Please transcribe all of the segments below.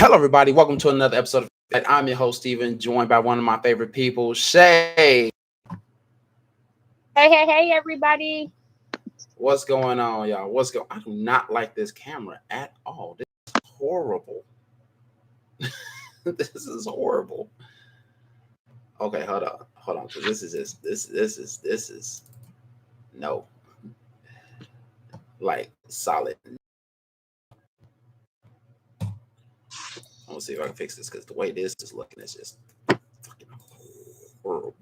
Hello, everybody. Welcome to another episode of that. I'm your host, Steven, joined by one of my favorite people, Shay. Hey, everybody. What's going on, y'all? I do not like this camera at all. This is horrible. This is horrible. Okay, hold on. Cause this is no, like solid. I'm gonna see if I can fix this because the way this is looking is just fucking horrible.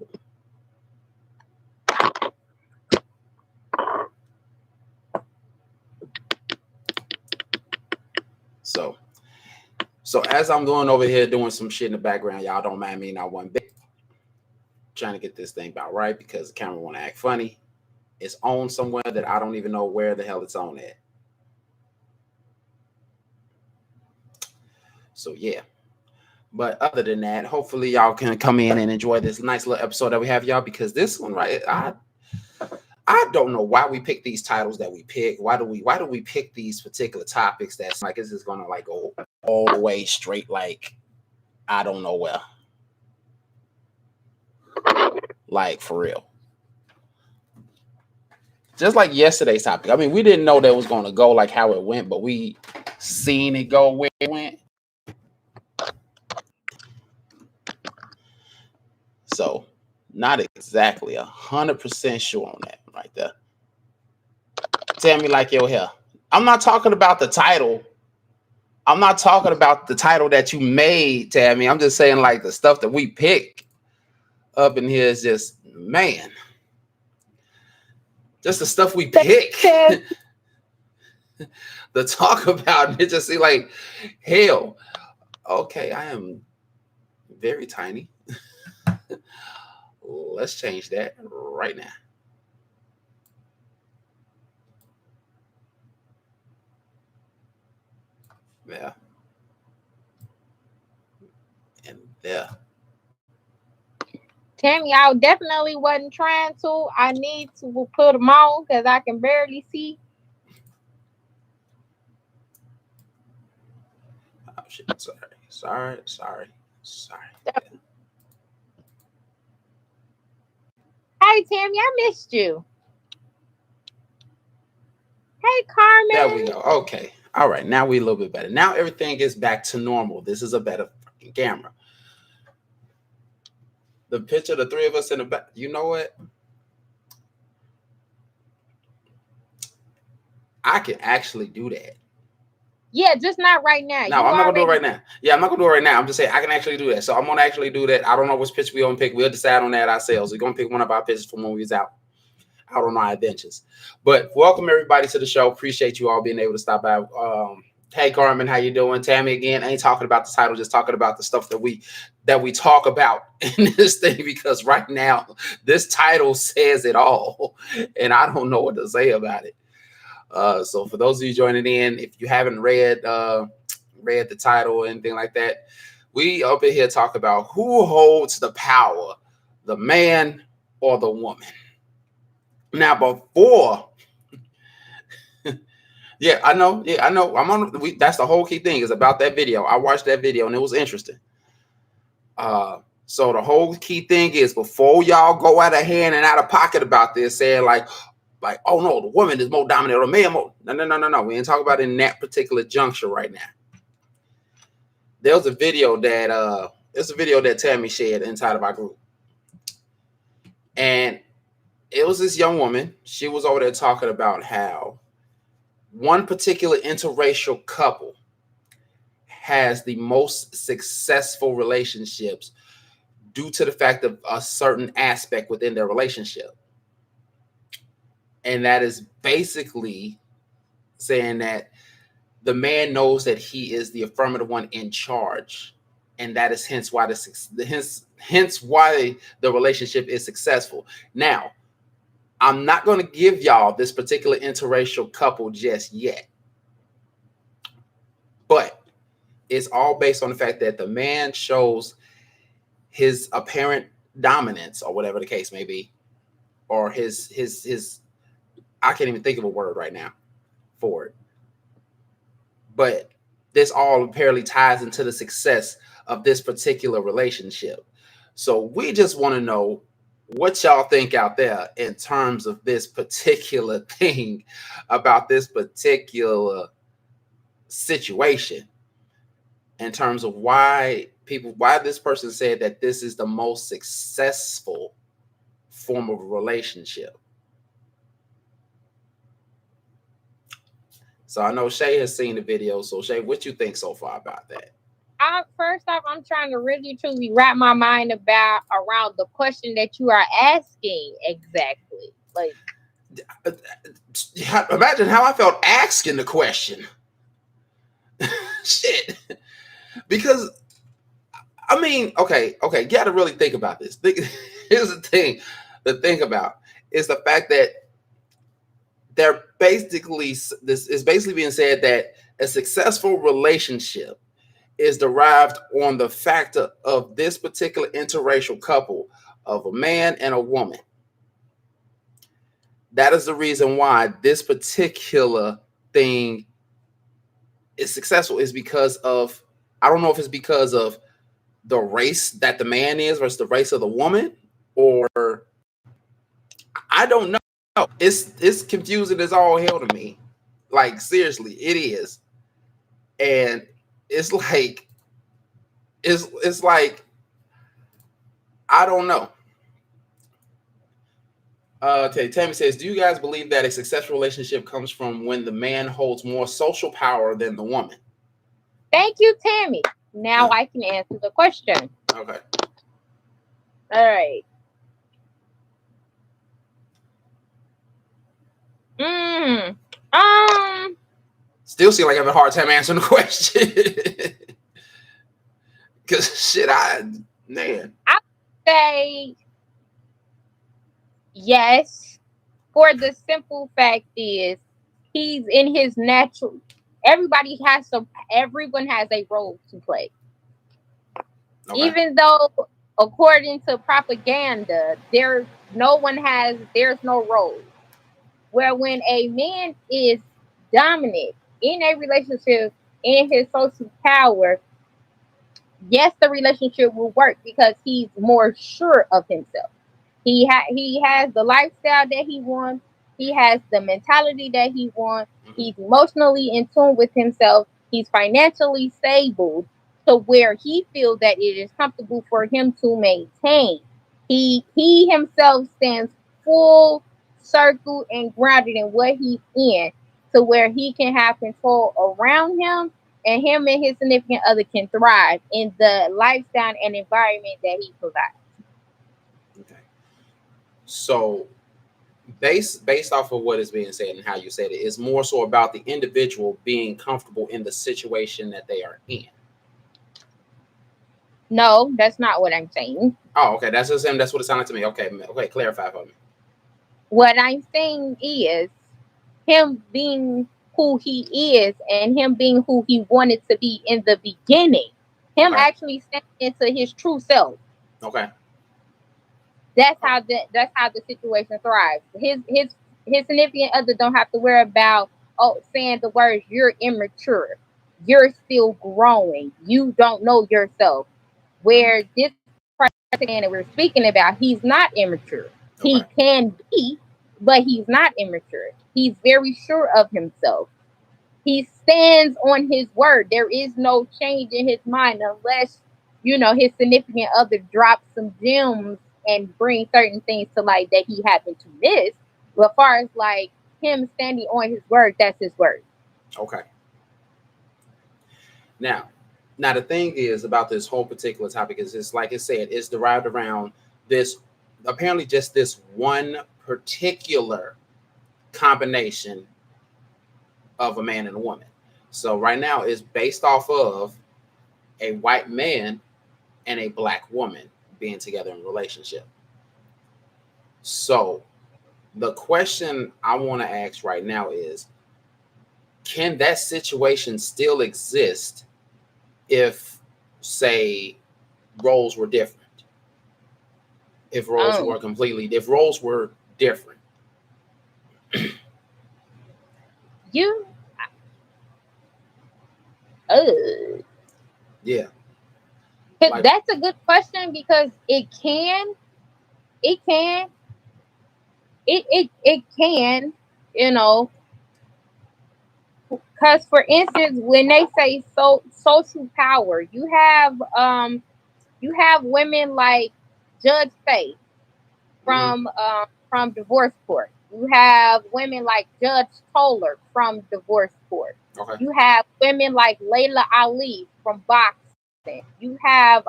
So as I'm going over here doing some shit in the background, y'all don't mind me not one bit. Trying to get this thing about right because the camera want to act funny. It's on somewhere that I don't even know where the hell it's on at. So yeah. But other than that, hopefully y'all can come in and enjoy this nice little episode that we have, y'all, because this one, right, I don't know why we pick these titles that we pick. Why do we pick these particular topics that's like this is gonna like go all the way straight, like I don't know where. Like for real. Just like yesterday's topic. I mean, we didn't know that it was gonna go like how it went, but we seen it go where it went. So not exactly 100% sure on that right there. Tell me like your hair. I'm not talking about the title. I'm not talking about the title that you made, Tammy. I'm just saying like the stuff that we pick up in here is just, man. Just the stuff we pick. The talk about it just see like, hell. Okay, I am very tiny. Let's change that right now. Yeah. And there. Tammy, I definitely wasn't trying to. I need to put them on because I can barely see. Oh shit! Sorry. Hey, Tammy, I missed you. Hey, Carmen. There we go. Okay. All right. Now we're a little bit better. Now everything is back to normal. This is a better fucking camera. The picture of the three of us in the back. You know what? I can actually do that. Yeah, just not right now. No, I'm not gonna do it right now. Yeah, I'm not gonna do it right now. I'm just saying I can actually do that. So I'm gonna actually do that. I don't know which picture we're gonna pick. We'll decide on that ourselves. We're gonna pick one of our pictures from when we was out on our adventures. But welcome everybody to the show. Appreciate you all being able to stop by. Hey Carmen, how you doing? Tammy again. Ain't talking about the title, just talking about the stuff that we talk about in this thing because right now this title says it all, and I don't know what to say about it. So for those of you joining in, if you haven't read the title or anything like that, we up in here talk about who holds the power, the man or the woman. Now before, yeah, I know. I'm on. That's the whole key thing is about that video. I watched that video and it was interesting. So the whole key thing is before y'all go out of hand and out of pocket about this, saying like, oh no, the woman is more dominant or man more. No. We ain't talking about it in that particular juncture right now. There's a video that Tammy shared inside of our group. And it was this young woman. She was over there talking about how one particular interracial couple has the most successful relationships due to the fact of a certain aspect within their relationship. And that is basically saying that the man knows that he is the affirmative one in charge, and that is hence why the relationship is successful. Now, I'm not going to give y'all this particular interracial couple just yet, but it's all based on the fact that the man shows his apparent dominance, or whatever the case may be, or his I can't even think of a word right now for it. But this all apparently ties into the success of this particular relationship. So we just want to know what y'all think out there in terms of this particular thing, about this particular situation, in terms of why this person said that this is the most successful form of a relationship. So I know Shay has seen the video. So Shay, what you think so far about that? First off, I'm trying to really truly wrap my mind around the question that you are asking exactly. Like, imagine how I felt asking the question. Shit. Because I mean, okay, you got to really think about this. Here's the thing to think about is the fact that this is basically being said that a successful relationship is derived on the factor of this particular interracial couple of a man and a woman. That is the reason why this particular thing is successful, is because of, I don't know if it's because of the race that the man is versus the race of the woman, or I don't know. It's confusing as all hell to me. Like, seriously, it is. And it's like it's like I don't know. Tammy says, do you guys believe that a successful relationship comes from when the man holds more social power than the woman? Thank you, Tammy. Now I can answer the question. Okay. All right. Still seem like I have a hard time answering the question. Because shit, I would say yes. For the simple fact is, he's in his natural. Everyone has a role to play. Okay. Even though, according to propaganda, there's no role. Where when a man is dominant in a relationship, in his social power, yes, the relationship will work because he's more sure of himself. He has the lifestyle that he wants. He has the mentality that he wants. He's emotionally in tune with himself. He's financially stable to where he feels that it is comfortable for him to maintain. He himself stands full circle and grounded in what he's in, to where he can have control around him, and him and his significant other can thrive in the lifestyle and environment that he provides. Okay. So based off of what is being said and how you said it, is more so about the individual being comfortable in the situation that they are in. No, that's not what I'm saying. Oh, okay. That's the same. That's what it sounded to me. Okay, clarify for me. What I'm saying is him being who he is and him being who he wanted to be in the beginning. Him actually stepping into his true self. Okay. That's how the situation thrives. His significant other don't have to worry about saying the words, you're immature, you're still growing, you don't know yourself. Where this person that we're speaking about, he's not immature. Okay. He can be, but he's not immature. He's very sure of himself. He stands on his word. There is no change in his mind unless, his significant other drops some gems and bring certain things to light that he happened to miss. But as far as like him standing on his word, that's his word. Okay. Now the thing is about this whole particular topic is, it's like I said, it's derived around this, apparently just this one particular combination of a man and a woman. So right now it's based off of a white man and a black woman being together in a relationship. So the question I want to ask right now is, can that situation still exist if, say, roles were different? If roles were different. Yeah. Like, that's a good question because it can, you know, because for instance, when they say social power, you have women like Judge Faith from divorce court. You have women like Judge Toller from divorce court. Okay. You have women like Layla Ali from boxing. You have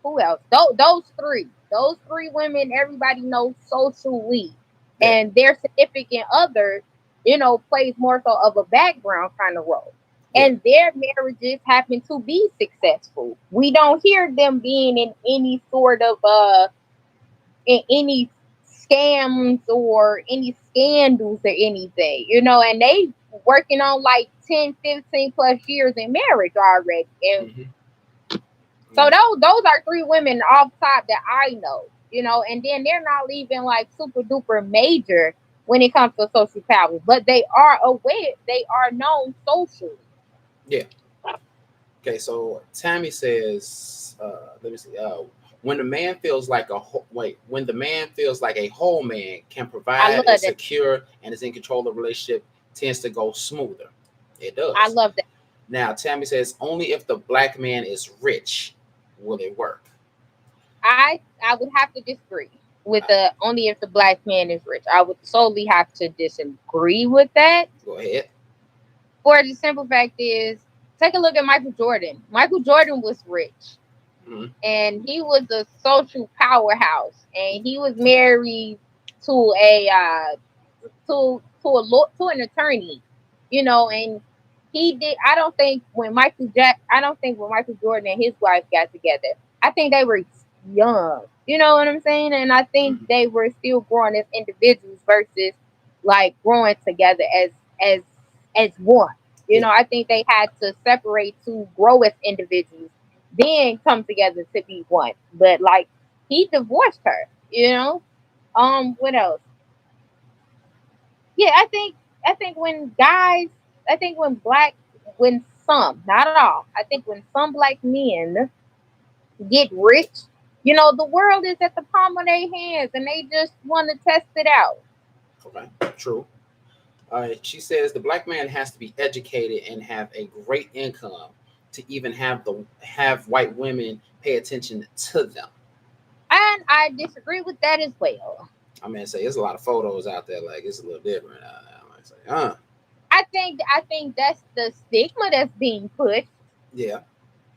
who else? Those three women everybody knows socially, and their significant other, plays more so of a background kind of role. And their marriages happen to be successful. We don't hear them being in any sort of in any scams or any scandals or anything, and they working on like 10, 15 plus years in marriage already. And so those are three women off top that I know, and then they're not even like super duper major when it comes to social power, but they are aware, they are known socially. Yeah. Okay, so Tammy says, let me see. When the man feels like when the man feels like a whole man can provide, is secure, and is in control of the relationship, tends to go smoother. It does. I love that. Now, Tammy says, only if the black man is rich will it work. I would have to disagree with only if the black man is rich. I would solely have to disagree with that. Go ahead. For the simple fact is, take a look at Michael Jordan. Michael Jordan was rich. And he was a social powerhouse, and he was married to an attorney, and he did. I don't think when Michael Jordan and his wife got together, I think they were young. You know what I'm saying? And I think they were still growing as individuals versus like growing together as one. I think they had to separate to grow as individuals, then come together to be one. But like, he divorced her, what else? Yeah, I think when not at all, I think when some black men get rich, the world is at the palm of their hands and they just want to test it out. Okay, true. She says the black man has to be educated and have a great income to even have white women pay attention to them. And I disagree with that as well. I mean, say there's a lot of photos out there, like it's a little different. I think that's the stigma that's being pushed. Yeah.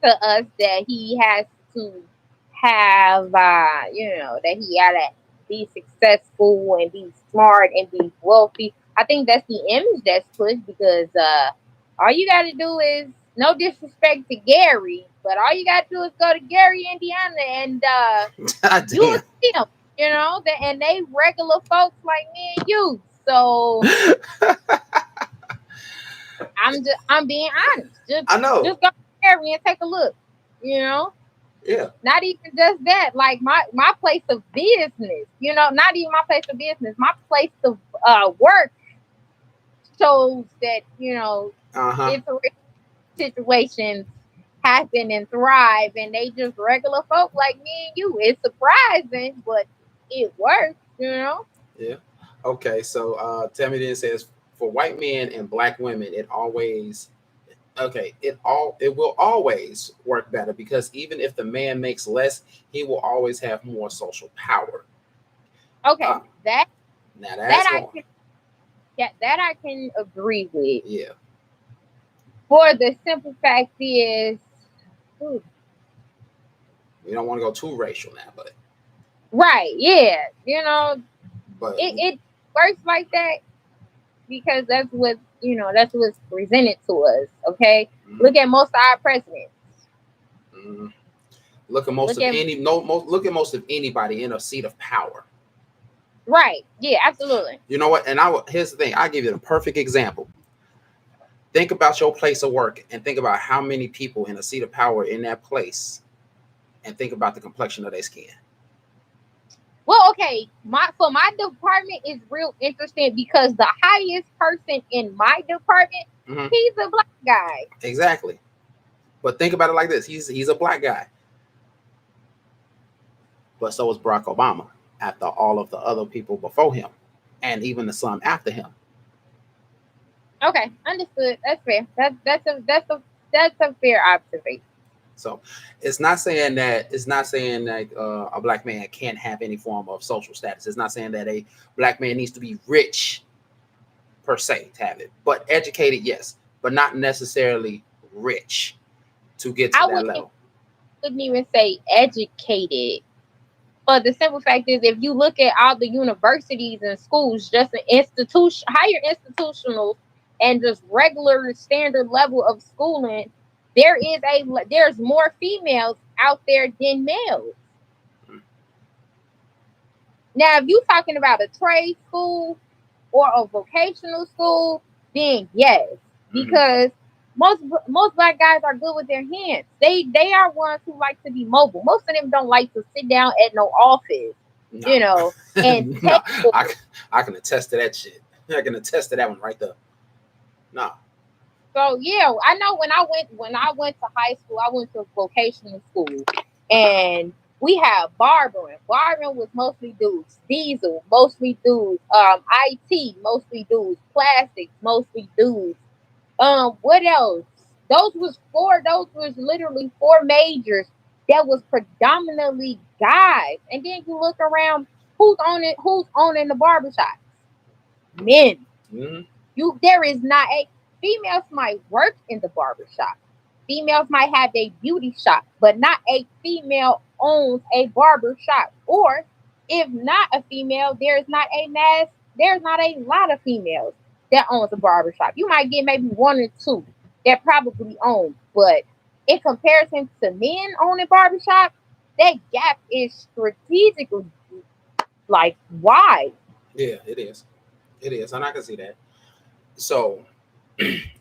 To us that he has to have, that he gotta be successful and be smart and be wealthy. I think that's the image that's pushed because all you got to do is, no disrespect to Gary, but all you got to do is go to Gary, Indiana, and you will see them, and they regular folks like me and you. So I'm being honest. I know. Just go to Gary and take a look. Yeah. Not even just that, like my place of business, not even my place of business, my place of work shows that, situations happen and thrive, and they just regular folk like me and you. It's surprising, but it works, Yeah. Okay, so Tammy then says, for white men and black women, it will always work better because even if the man makes less, he will always have more social power. Okay, that I can agree with. Yeah. For the simple fact is, we don't want to go too racial now, but right, yeah, but it works like that because that's what's presented to us. Okay, look at most of our presidents. Look at most of anybody in a seat of power. Right. Yeah, absolutely. You know what? And here's the thing. I'll give you the perfect example. Think about your place of work and think about how many people in a seat of power in that place, and think about the complexion of their skin. Well, okay, my department is real interesting because the highest person in my department Mm-hmm. He's a black guy. Exactly. But think about it like this: he's a black guy, but so was Barack Obama. After all of the other people before him, and even some after him. Okay, understood. That's fair. That's a fair observation. So it's not saying that a black man can't have any form of social status. It's not saying that a black man needs to be rich per se to have it, but educated, yes, but not necessarily rich to get to I that level. wouldn't even say educated. But the simple fact is, if you look at all the universities and schools, just an higher institutionals, and just regular standard level of schooling, there's more females out there than males. Now, if you're talking about a trade school or a vocational school, then yes, because most black guys are good with their hands. They are ones who like to be mobile. Most of them don't like to sit down at no office, No. and No, I can attest to that shit. I can attest to that one right there. No. So yeah, I know when I went to high school, I went to vocational school, and we had barbering. Barbering was mostly dudes. Diesel, mostly dudes. IT, mostly dudes. Plastics, mostly dudes. What else? Those was literally four majors that was predominantly guys. And then you look around, who's owning the barbershops? Men. Mm-hmm. There is not a females might work in the barbershop. Females might have a beauty shop, but not a female owns a barber shop. Or if not a female, there's not a lot of females that owns a barber shop. You might get maybe one or two that probably own, but in comparison to men owning barbershop, that gap is strategically like wide. Yeah, it is. It is, and I can see that. So,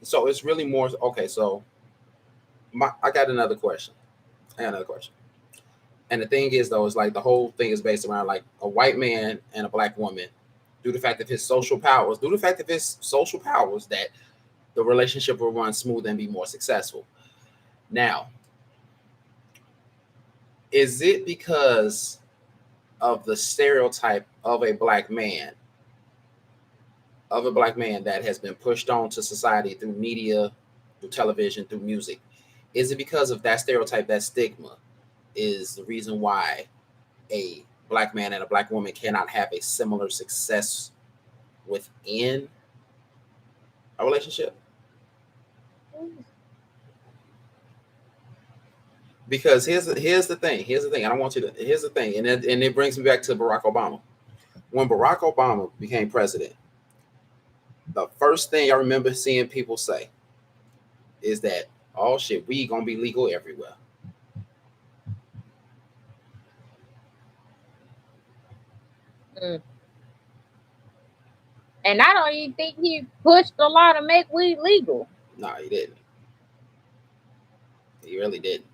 so it's really more. Okay, so I got another question. I got another question. And the thing is, though, is like the whole thing is based around like a white man and a black woman, due to the fact of his social powers, that the relationship will run smooth and be more successful. Now, is it because of the stereotype of a black man that has been pushed on to society through media, through television, through music? Is it because of that stereotype, that stigma, is the reason why a black man and a black woman cannot have a similar success within a relationship? Because here's the thing. I don't want you to. Here's the thing, and it brings me back to Barack Obama. When Barack Obama became president, the first thing I remember seeing people say is that, "Oh shit, we gonna be legal everywhere." Mm. And I don't even think he pushed a lot to make weed legal. No, he didn't. He really didn't.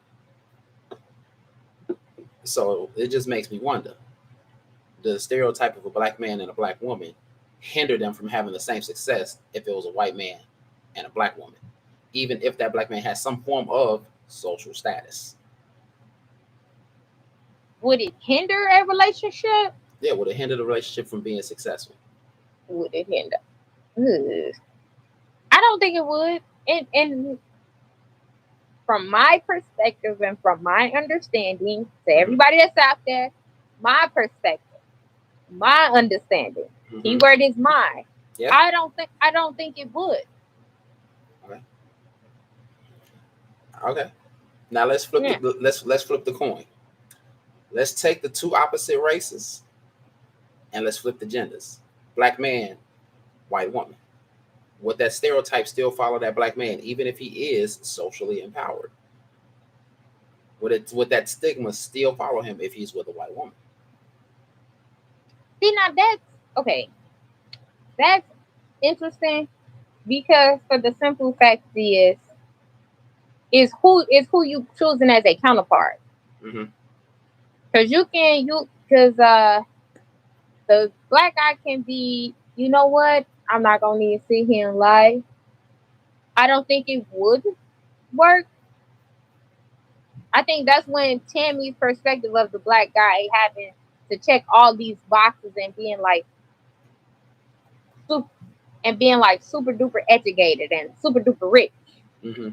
So it just makes me wonder: the stereotype of a black man and a black woman hinder them from having the same success if it was a white man and a black woman, even if that black man has some form of social status? Would it hinder a relationship? Yeah, would it hinder the relationship from being successful? Would it hinder? Ugh. I don't think it would. And from my perspective and from my understanding, to everybody that's out there, my perspective, my understanding, keyword is mine. Yeah. I don't think it would. Okay. Okay. Now let's flip Yeah. let's flip the coin. Let's take the two opposite races and let's flip the genders. Black man, white woman. Would that stereotype still follow that black man, even if he is socially empowered? Would that stigma still follow him if he's with a white woman? See, now that's okay. That's interesting because for the simple fact is who you choosing as a counterpart. Because the black guy can be, you know what? I'm not gonna need to sit here and lie. I don't think it would work. I think that's when Tammy's perspective of the black guy having to check all these boxes and being like super, super duper educated and super duper rich. Mm-hmm.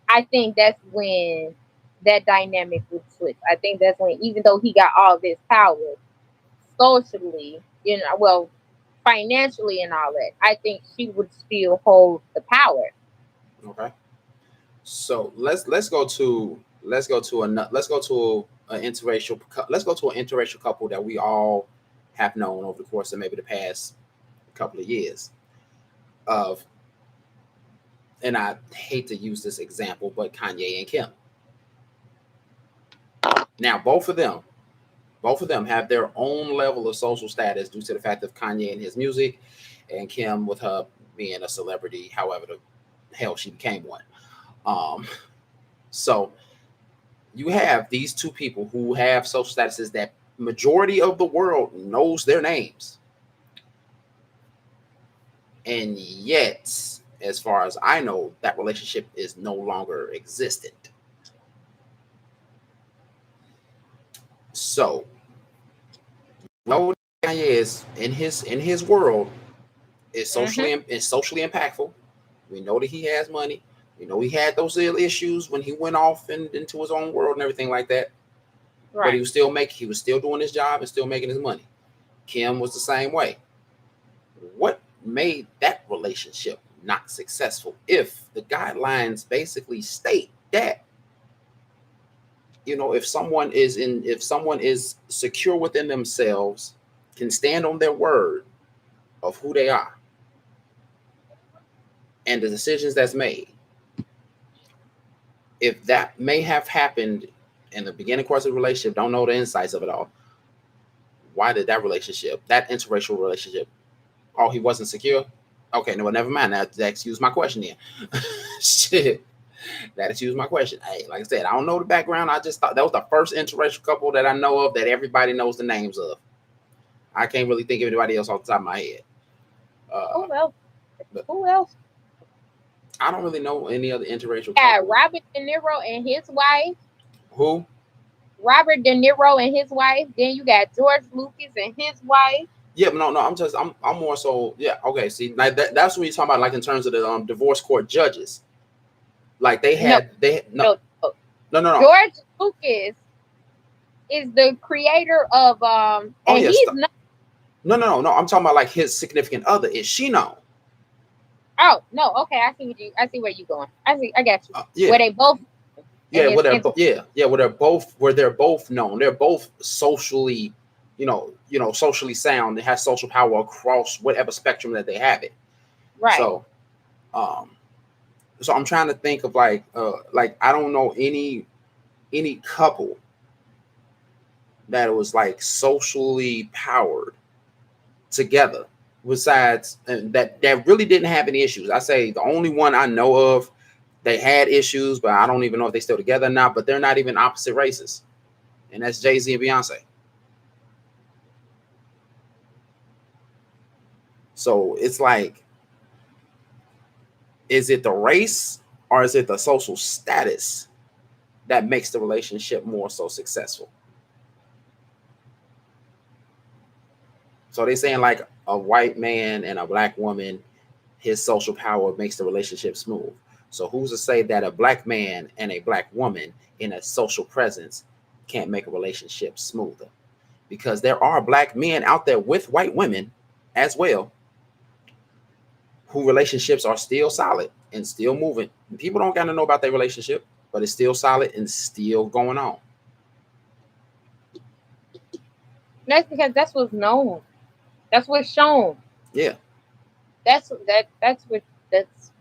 I think that's when that dynamic would switch. I think that's when, even though he got all this power socially, financially and all that, I think she would still hold the power. Okay. So let's go to an interracial couple that we all have known over the course of maybe the past couple of years of, and I hate to use this example, but Kanye and Kim. Now both of them have their own level of social status due to the fact of Kanye and his music, and Kim with her being a celebrity, however the hell she became one. So you have these two people who have social statuses that majority of the world knows their names. And yet, as far as I know, that relationship is no longer existent. So, no, Kanye is in his world is socially impactful. We know that he has money. We know he had those little issues when he went off into his own world and everything like that. Right. But he was still doing his job and still making his money. Kim was the same way. What made that relationship not successful if the guidelines basically state that, if someone is secure within themselves, can stand on their word of who they are and the decisions that's made, if that may have happened in the beginning course of the relationship, don't know the insights of it all, why did that interracial relationship, oh, he wasn't secure? Okay, no, never mind. That excuse my question then. Shit. That excuse my question. Hey, like I said, I don't know the background. I just thought that was the first interracial couple that I know of that everybody knows the names of. I can't really think of anybody else off the top of my head. Who else? I don't really know any other interracial couple. Robert De Niro and his wife. Who? Robert De Niro and his wife. Then you got George Lucas and his wife. Yeah, but no, I'm more so, yeah, okay, see, like that's what you're talking about, like in terms of the divorce court judges. Like no. George Lucas is the creator of he's not. No. I'm talking about like his significant other. Is she known? Oh no, okay, I see where you're going. I got you. Yeah. Where they both. Yeah, where they're both known. They're both socially, socially sound. They have social power across whatever spectrum that they have it. Right. So I'm trying to think of like I don't know any couple that was like socially powered together besides that really didn't have any issues. I say the only one I know of, they had issues, but I don't even know if they're still together or not, but they're not even opposite races. And that's Jay-Z and Beyonce. So it's like, is it the race or is it the social status that makes the relationship more so successful? So they're saying like a white man and a black woman, his social power makes the relationship smooth. So who's to say that a black man and a black woman in a social presence can't make a relationship smoother? Because there are black men out there with white women as well, who relationships are still solid and still moving. People don't got to know about their relationship, but it's still solid and still going on. That's because that's what's known. That's what's shown. Yeah. That's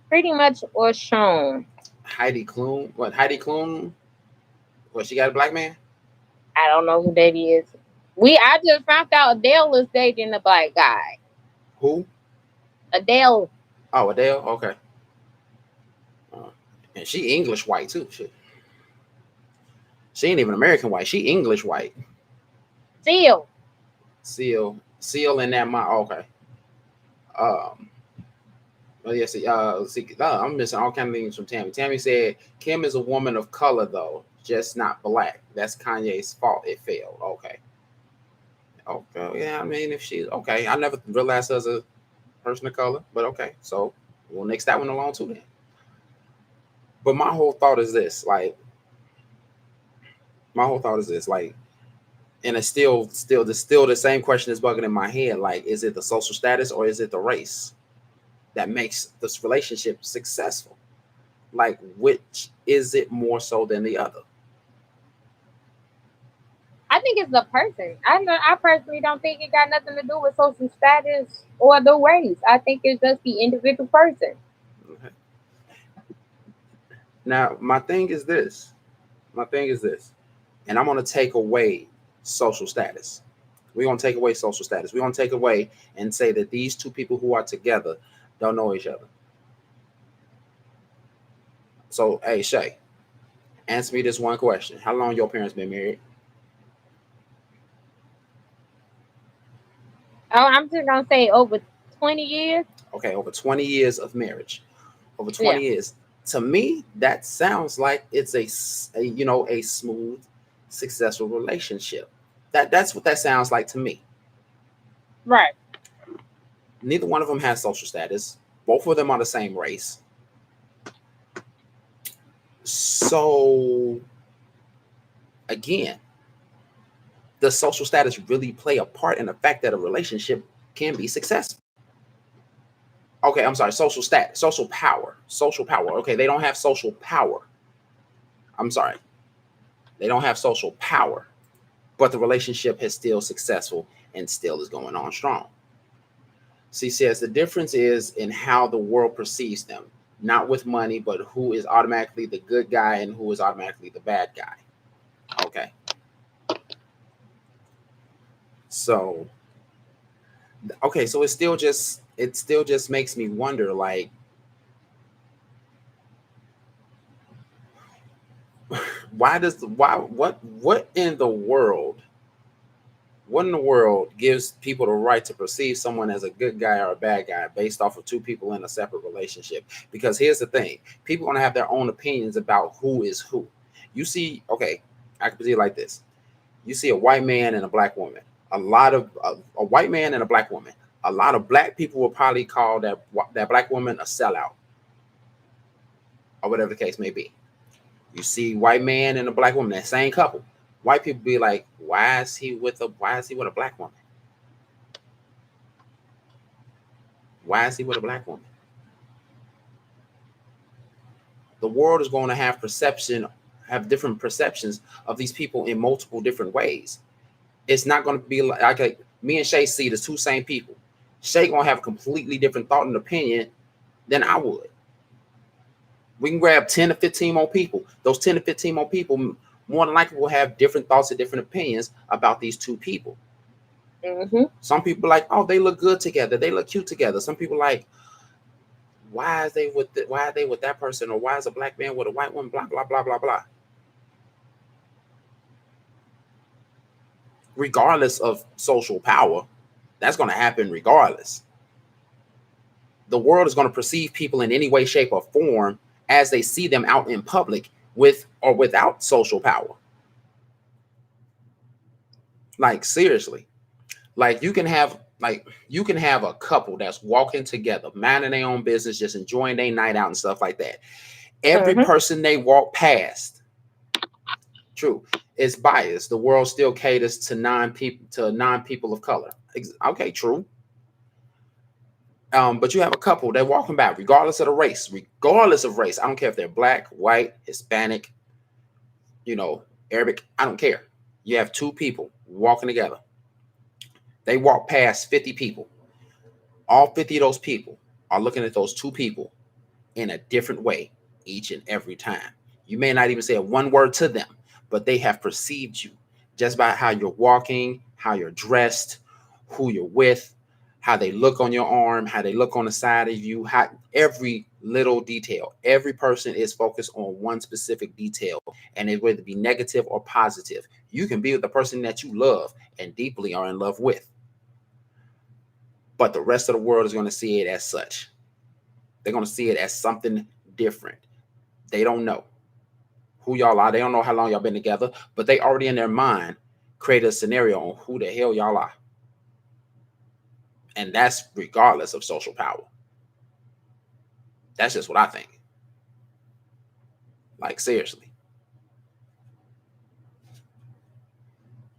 pretty much what's shown. Heidi Klum. What, Heidi Klum? What, she got a black man? I don't know who that is. I just found out Adele was dating a black guy. Who? Adele. Oh, Adele? Okay. And she English white too. She ain't even American white. She English white. Seal in that mind. Okay. Oh yes, see, I'm missing all kind of things from Tammy. Tammy said Kim is a woman of color though, just not black. That's Kanye's fault. It failed. Okay. Okay. Yeah, I mean, if she's okay, I never realized her as a person of color, but okay. So we'll next that one along too then. But my whole thought is this, like, and it's still the same question is bugging in my head. Like, is it the social status or is it the race that makes this relationship successful? Like, which is it more so than the other? I think it's the person. I personally don't think it got nothing to do with social status or the race. I think it's just the individual person. Okay. Now, my thing is this. My thing is this, and I'm going to take away social status. We're going to take away social status. We're going to take away and say that these two people who are together don't know each other. So, hey, Shay, answer me this one question. How long your parents been married? Oh, I'm just gonna say over 20 years. Okay, over 20 years of marriage. Over 20 Yeah. years. To me, that sounds like it's a smooth, successful relationship. That's what that sounds like to me. Right. Neither one of them has social status. Both of them are the same race. So again, does social status really play a part in the fact that a relationship can be successful? Okay, I'm sorry, social status, social power, social power. Okay, they don't have social power. I'm sorry. They don't have social power, but the relationship is still successful and still is going on strong. She says the difference is in how the world perceives them, not with money, but who is automatically the good guy and who is automatically the bad guy. Okay. So, okay, so it still just makes me wonder, like, what in the world, gives people the right to perceive someone as a good guy or a bad guy based off of two people in a separate relationship? Because here's the thing, people are going to have their own opinions about who is who. You see, okay, I can put it like this. You see a white man and a black woman, a white man and a black woman. A lot of black people will probably call that black woman a sellout or whatever the case may be. You see white man and a black woman, that same couple. White people be like, why is he with a black woman? Why is he with a black woman? The world is going to have different perceptions of these people in multiple different ways. It's not going to be like me and Shay see the two same people. Shay gonna have a completely different thought and opinion than I would. We can grab 10 to 15 more people. Those 10 to 15 more people more than likely will have different thoughts and different opinions about these two people. Mm-hmm. Some people like, oh, they look good together. They look cute together. Some people like, why are they with that person? Or why is a black man with a white woman? Blah, blah, blah, blah, blah. Regardless of social power, that's going to happen regardless. The world is going to perceive people in any way, shape, or form as they see them out in public with or without social power. Like, seriously. Like, you can have a couple that's walking together, minding their own business, just enjoying their night out and stuff like that. Every person they walk past, true, is biased. The world still caters to non-people of color. Okay, true. But you have a couple they're walking by, regardless of the race, regardless of race. I don't care if they're black, white, Hispanic, Arabic. I don't care. You have two people walking together. They walk past 50 people. All 50 of those people are looking at those two people in a different way each and every time. You may not even say one word to them, but they have perceived you just by how you're walking, how you're dressed, who you're with, how they look on your arm, how they look on the side of you, how every little detail. Every person is focused on one specific detail, and it whether be negative or positive. You can be with the person that you love and deeply are in love with, but the rest of the world is going to see it as such. They're going to see it as something different. They don't know who y'all are. They don't know how long y'all been together, but they already in their mind create a scenario on who the hell y'all are. And that's regardless of social power. That's just what I think. Like, seriously.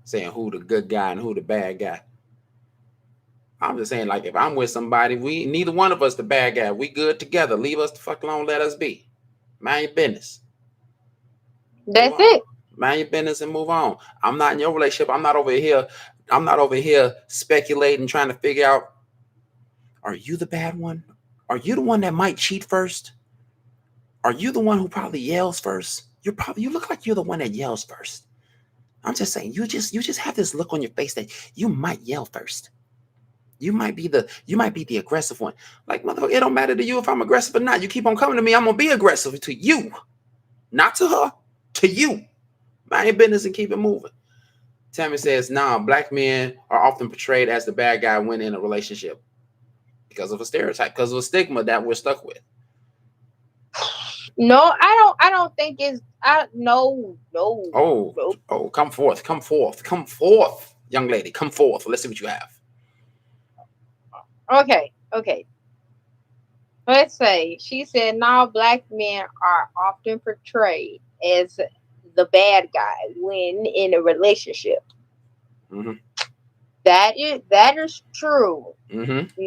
Saying who the good guy and who the bad guy. I'm just saying, like, if I'm with somebody, we neither one of us the bad guy. We good together. Leave us the fuck alone. Let us be. Mind your business. That's it. Mind your business and move on. I'm not in your relationship. I'm not over here speculating, trying to figure out, are you the bad one? Are you the one that might cheat first? Are you the one who probably yells first? You look like you're the one that yells first. I'm just saying, you just have this look on your face that you might yell first. You might be the aggressive one. Like, mother, it don't matter to you if I'm aggressive or not. You keep on coming to me, I'm gonna be aggressive to you. Not to her, to you. Mind your business and keep it moving. Tammy says, nah, black men are often portrayed as the bad guy when in a relationship. Because of a stereotype, because of a stigma that we're stuck with. No, I don't think it's no. Oh, come forth, young lady, come forth. Let's see what you have. Okay. Let's say she said now black men are often portrayed as the bad guy when in a relationship. Mm-hmm. That is true. Mm-hmm.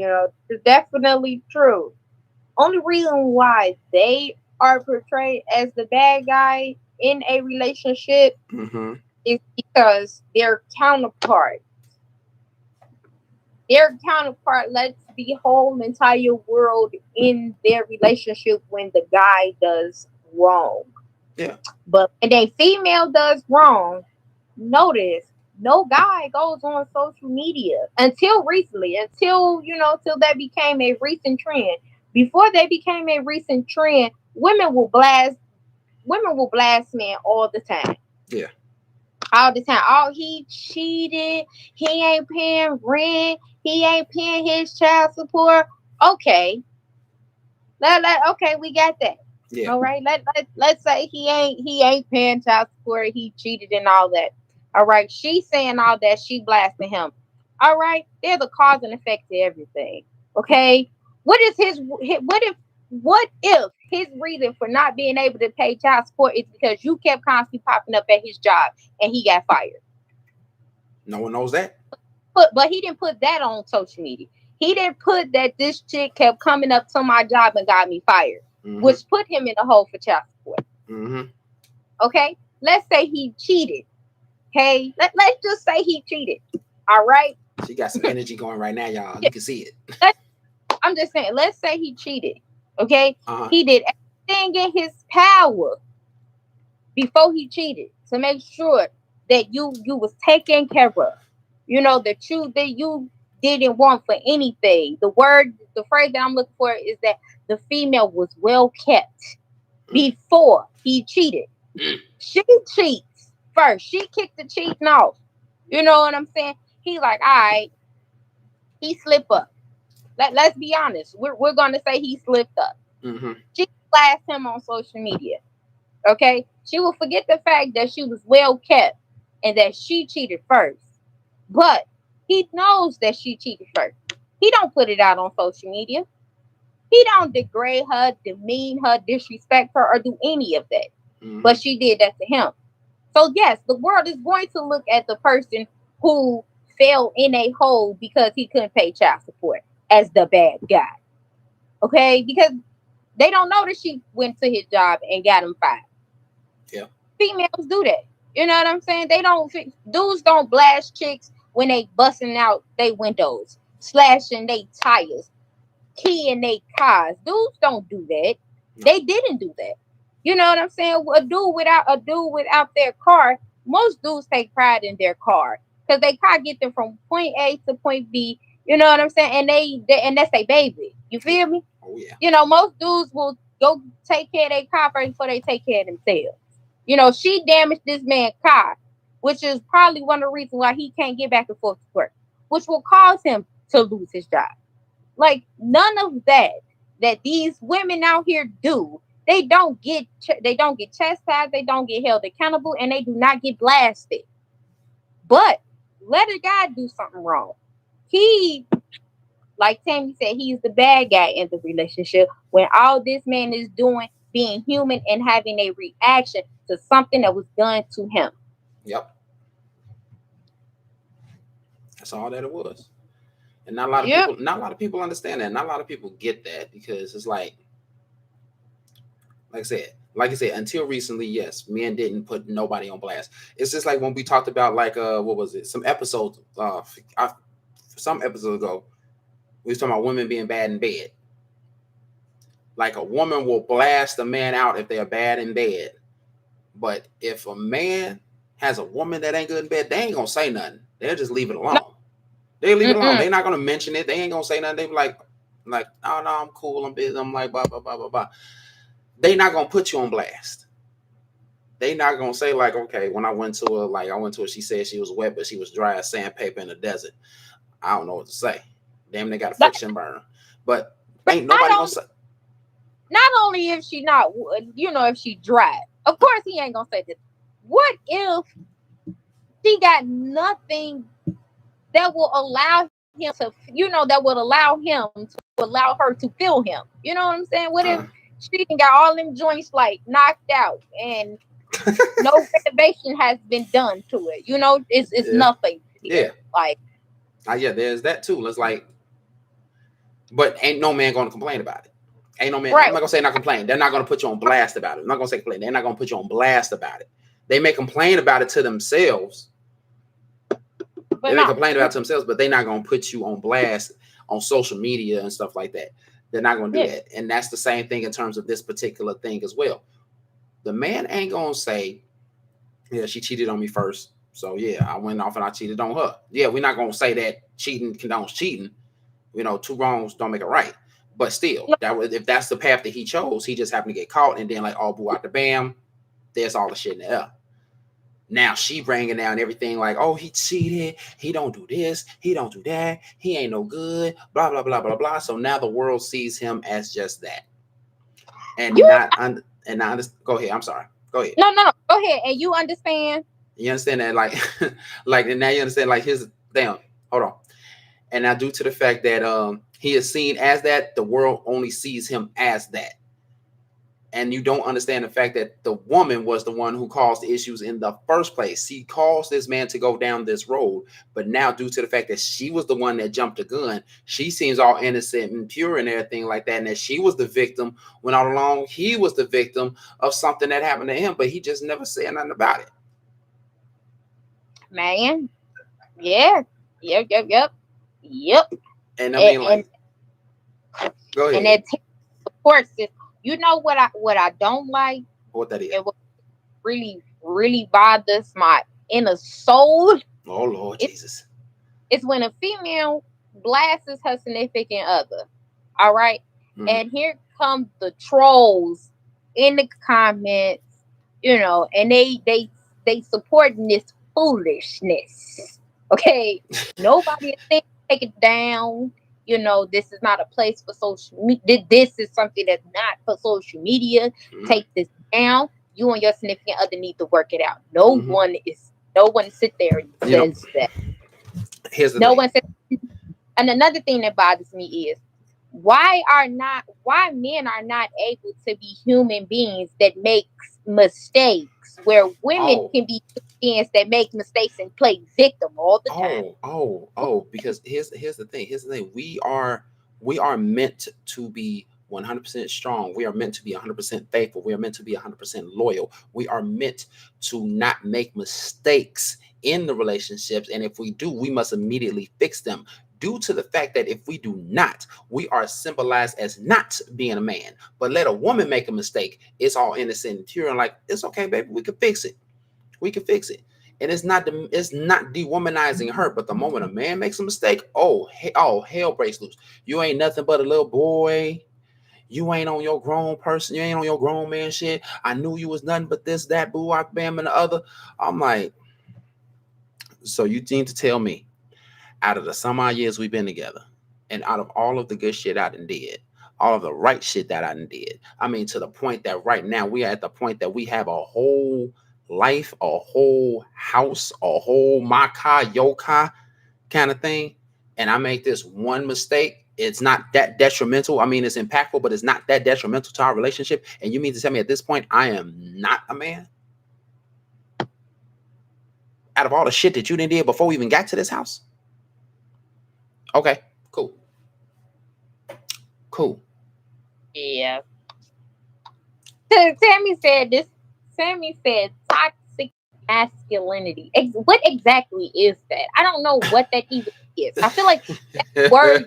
It's definitely true. Only reason why they are portrayed as the bad guy in a relationship mm-hmm. is because their counterpart lets the whole entire world in their relationship when the guy does wrong. Yeah. But when a female does wrong, notice no guy goes on social media until recently, till that became a recent trend. Before they became a recent trend, women will blast men all the time. Yeah. All the time. Oh, he cheated. He ain't paying rent. He ain't paying his child support. Okay. Okay, we got that. Yeah. All right. Let's say he ain't paying child support. He cheated and all that. All right. She's saying all that. She blasting him. All right. There's a cause and effect to everything. Okay. What if his reason for not being able to pay child support is because you kept constantly popping up at his job and he got fired? No one knows that. But he didn't put that on social media. He didn't put that this chick kept coming up to my job and got me fired, which put him in the hole for child support. Mm-hmm. Okay, let's say he cheated. Hey, let's just say he cheated. All right. She got some energy going right now, y'all. You can see it. I'm just saying, let's say he cheated. Okay, he did everything in his power before he cheated to make sure that you was taken care of. That you didn't want for anything. The phrase that I'm looking for is that the female was well kept before he cheated. She cheats first. She kicked the cheating off. You know what I'm saying? He's like, all right, he slipped up. Let's be honest. We're gonna say he slipped up. Mm-hmm. She blasted him on social media. Okay, she will forget the fact that she was well kept and that she cheated first. But he knows that she cheated first. He don't put it out on social media. He don't degrade her, demean her, disrespect her, or do any of that. Mm-hmm. But she did that to him. So yes, the world is going to look at the person who fell in a hole because he couldn't pay child support as the bad guy. Okay? Because they don't know that she went to his job and got him fired. Yeah. Females do that. You know what I'm saying? Dudes don't blast chicks when they busting out they windows, slashing they tires, keying they cars. Dudes don't do that. No. They didn't do that. You know what I'm saying? A dude without their car, most dudes take pride in their car because their car get them from point A to point B. You know what I'm saying? And that's a baby. You feel me? Oh yeah. Most dudes will go take care of their car first before they take care of themselves. She damaged this man's car, which is probably one of the reasons why he can't get back and forth to work, which will cause him to lose his job. Like, none of that that these women out here do. They don't get chastised, they don't get held accountable, and they do not get blasted. But let a guy do something wrong. He, like Tammy said, he's the bad guy in the relationship when all this man is doing, being human and having a reaction to something that was done to him. Yep. That's all that it was. And not a lot of people understand that. Not a lot of people get that, because it's like I said, until recently, yes, men didn't put nobody on blast. It's just like when we talked about, like, what was it? Some episodes ago, we was talking about women being bad in bed. Like, a woman will blast a man out if they're bad in bed. But if a man has a woman that ain't good in bed, they ain't gonna say nothing. They'll just leave it alone. No. They leave it alone. They're not gonna mention it. They ain't gonna say nothing. They be like, oh no, I'm cool, I'm busy. I'm like, blah blah blah blah blah. They not gonna put you on blast. They not gonna say, like, okay, when I went to her, she said she was wet, but she was dry as sandpaper in the desert. I don't know what to say. Damn, they got a friction burner. But ain't nobody gonna say. Not only if she not, if she dry. Of course he ain't gonna say this. What if she got nothing that will allow him to, that would allow her to feel him? You know what I'm saying? What if she got all them joints like knocked out and no renovation has been done to it? It's nothing. Yeah. Like, yeah, there's that too. It's like, but ain't no man gonna complain about it. Ain't no man. Right. I'm not gonna say not complain. They're not gonna put you on blast about it. I'm not gonna say complain. They're not gonna put you on blast about it. They may complain about it to themselves. They may complain about it to themselves, but they're not gonna put you on blast on social media and stuff like that. They're not gonna do that. And that's the same thing in terms of this particular thing as well. The man ain't gonna say, yeah, she cheated on me first, so yeah, I went off and I cheated on her. Yeah, we're not gonna say that cheating condones cheating. Two wrongs don't make it right. But still, if that's the path that he chose, he just happened to get caught, and then, like, all boo out the bam, there's all the shit in the air. Now she bringing down everything like, oh, he cheated, he don't do this, he don't do that, he ain't no good, blah blah blah blah blah. So now the world sees him as just that, and go ahead. I'm sorry. Go ahead. No. Go ahead. And you understand? You understand that, like, and now you understand, like, his damn. Hold on. And now, due to the fact that he is seen as that, the world only sees him as that. And you don't understand the fact that the woman was the one who caused the issues in the first place. She caused this man to go down this road. But now, due to the fact that she was the one that jumped the gun, she seems all innocent and pure and everything like that. And that she was the victim, when all along he was the victim of something that happened to him. But he just never said nothing about it. Man. Yeah. Yep. And I mean, go ahead. And that supports this. You know what I don't like? What that is? And what really, really bothers my inner soul. Oh, Lord Jesus. It's when a female blasts her significant other. All right? Mm-hmm. And here come the trolls in the comments, and they supporting this foolishness. Okay? Nobody is saying take it down. This is not a place for social media. This is something that's not for social media. Mm-hmm. Take this down. You and your significant other need to work it out. No one sit there and says that. Here's the thing. One says. And another thing that bothers me is why men are not able to be human beings that make mistakes, where women can be beings that make mistakes and play victim all the time. Because here's the thing. We are meant to be 100% strong. We are meant to be 100% faithful. We are meant to be 100% loyal. We are meant to not make mistakes in the relationships. And if we do, we must immediately fix them. Due to the fact that if we do not, we are symbolized as not being a man. But let a woman make a mistake, it's all innocent and pure and like, it's okay, baby, we can fix it. We can fix it. And it's not dewomanizing her. But the moment a man makes a mistake, hell breaks loose. You ain't nothing but a little boy. You ain't on your grown person. You ain't on your grown man shit. I knew you was nothing but this, that, boo, I, bam, and the other. I'm like, so you need to tell me, out of the some odd years we've been together, and out of all of the good shit I done did, all of the right shit that I did. I mean, to the point that right now we are at the point that we have a whole life, a whole house, a whole my car, your car kind of thing. And I make this one mistake. It's not that detrimental. I mean, it's impactful, but it's not that detrimental to our relationship. And you mean to tell me at this point, I am not a man? Out of all the shit that you did before we even got to this house? Okay, cool. Cool. Yeah. Sammy said toxic masculinity. What exactly is that? I don't know what that even is. I feel like that word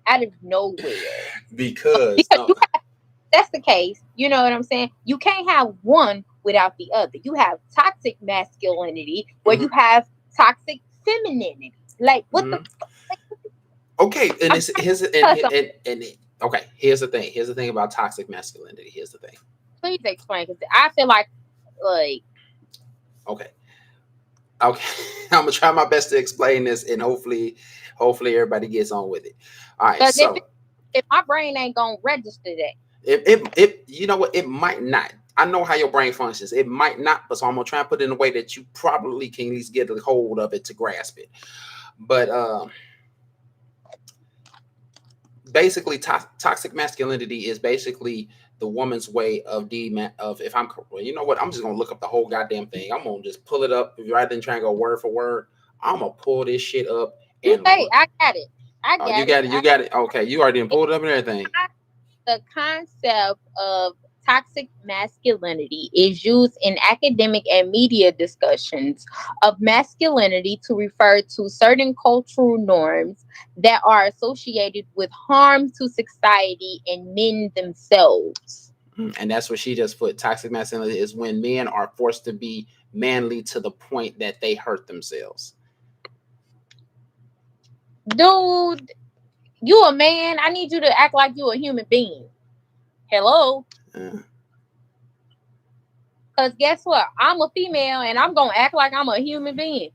out of nowhere. Because That's the case. You know what I'm saying? You can't have one without the other. You have toxic masculinity where you have toxic femininity. Like what the okay, and here's the thing. Here's the thing about toxic masculinity. Here's the thing. Please explain, because I feel like okay. I'm gonna try my best to explain this, and hopefully everybody gets on with it. All right. So if my brain ain't gonna register that, it you know what, it might not. I know how your brain functions. It might not, but so I'm gonna try and put it in a way that you probably can at least get a hold of it to grasp it. But basically, toxic masculinity is basically the woman's way of if I'm, well, you know what, I'm just gonna look up the whole goddamn thing. I'm gonna just pull it up rather than trying to go word for word. I'm gonna pull this shit up. And hey, I got it. You got it. Okay, you already pulled it up and everything. The concept of toxic masculinity is used in academic and media discussions of masculinity to refer to certain cultural norms that are associated with harm to society and men themselves. And that's what she just put. Toxic masculinity is when men are forced to be manly to the point that they hurt themselves. Dude, you a man. I need you to act like you a human being. Hello? Because guess what? I'm a female and I'm going to act like I'm a human being.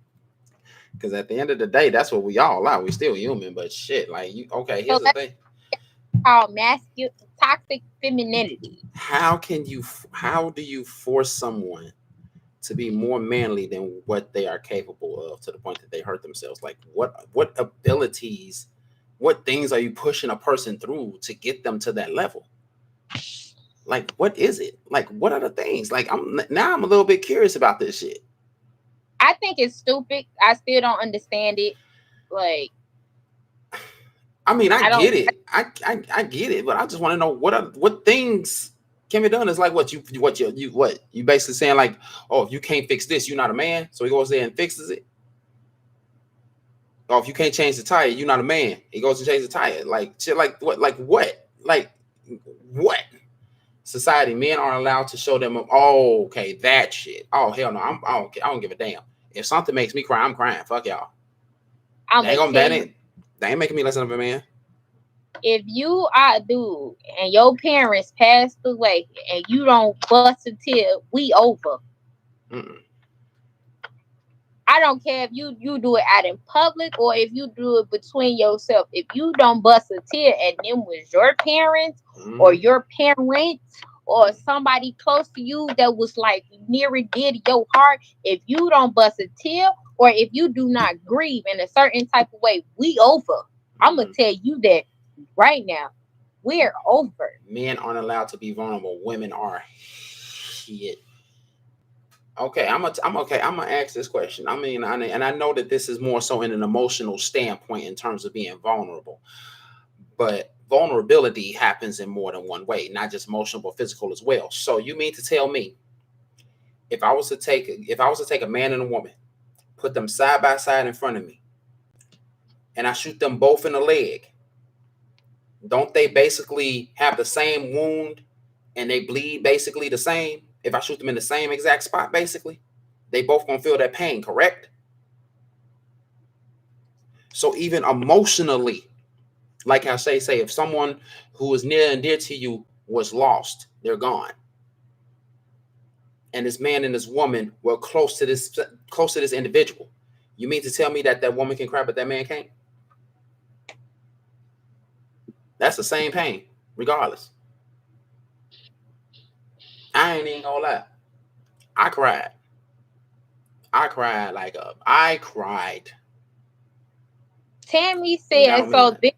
Because at the end of the day, that's what we all are. We still human, but shit, like you. Okay, here's the thing. Called toxic femininity. How do you force someone to be more manly than what they are capable of to the point that they hurt themselves? Like what abilities, what things are you pushing a person through to get them to that level? Like, what is it? Like, what are the things? Like, I'm a little bit curious about this shit. I think it's stupid. I still don't understand it. Like, I mean, I get it. I get it, but I just want to know what things can be done. It's like what you basically saying, like, oh, if you can't fix this, you're not a man. So he goes there and fixes it. Oh, if you can't change the tire, you're not a man. He goes and changes the tire. Like shit, like what? Society, men aren't allowed to show them. Oh, okay, that shit. Oh, hell no, I don't give a damn. If something makes me cry, I'm crying. Fuck y'all. That ain't making me less of a man. If you are a dude and your parents passed away and you don't bust a tear, we over. I don't care if you do it out in public or if you do it between yourself. If you don't bust a tear and them was your parents or your parents or somebody close to you that was like near and dear to your heart, if you don't bust a tear or if you do not grieve in a certain type of way, we over. I'm going to tell you that right now. We're over. Men aren't allowed to be vulnerable. Women are. Shit. Okay, I'm gonna ask this question. I mean, and I know that this is more so in an emotional standpoint in terms of being vulnerable, but vulnerability happens in more than one way, not just emotional but physical as well. So you mean to tell me, if I was to take a man and a woman, put them side by side in front of me, and I shoot them both in the leg, don't they basically have the same wound and they bleed basically the same? If I shoot them in the same exact spot, basically, they both gonna feel that pain, correct? So even emotionally, like I say, if someone who is near and dear to you was lost, they're gone, and this man and this woman were close to this individual, you mean to tell me that woman can cry but that man can't? That's the same pain, regardless. I ain't even gonna lie. I cried. I cried. Tammy And I said don't mean so that. they're